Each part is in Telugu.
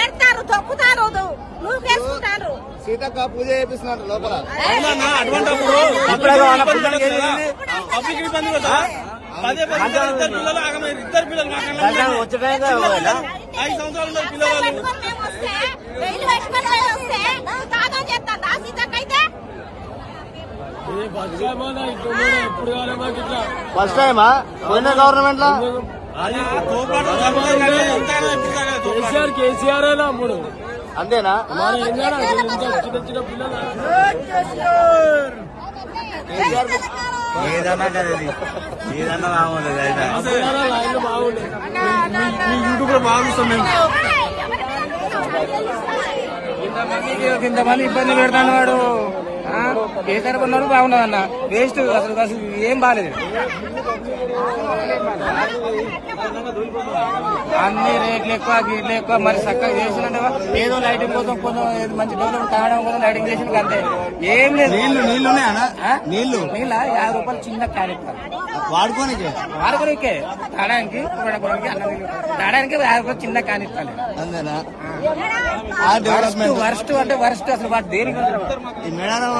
ఏడతారు తొక్కుతారు నువ్వు వేసుకుంటారు సీతక్క పూజ చేపిస్తున్నారు లోపల అటువంటిప్పుడు పబ్లిక్ ఇబ్బంది కదా. పదే పదే ఇద్దరు పిల్లలు ఆగమైన ఇద్దరు పిల్లలు 5 సంవత్సరాలు పిల్లలు ఫస్ట్ టైమా పోయిన గవర్నమెంట్ లో కేసీఆర్ అయినా అప్పుడు అంతేనా చిన్న చిన్న పిల్లలు ఏదన్నా ఏదన్నా బాగుంది యూట్యూబ్ లో బాగుంటాం మేము. ఇంతమంది ఇబ్బంది పెడతాను వాడు కేసీఆర్ కొన్నాడు బాగున్నది అన్న వేస్ట్ అసలు ఏం బాగాలేదు. అన్ని రేట్లు ఎక్కువ గీట్లు ఎక్కువ మరి చక్కగా చేసినంటే ఏదో లైటింగ్ కోసం కొంచెం మంచి డెవలప్మెంట్ కావడం కోసం లైటింగ్ చేసిన అంతే ఏం లేదు. నీళ్లు నీళ్లు 50 రూపాయలు చిన్న క్యాన్ వాడుకోనికే తాడానికి తాడానికి 50 రూపాయలు చిన్న క్యాన్ ఇస్తాను. అంతేనా వర్స్ట్ అంటే వర్స్ట్ అసలు వాడు దేనికి మేడారం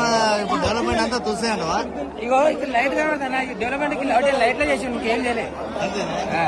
ఇప్పుడు డెవలప్మెంట్ అంతా చూసేయంటవా? ఇగో ఇక్కడ లైట్ కావాలి డెవలప్మెంట్ కి లైట్లో చేసి ఇంకేం చేయలేదు. అంతేనా?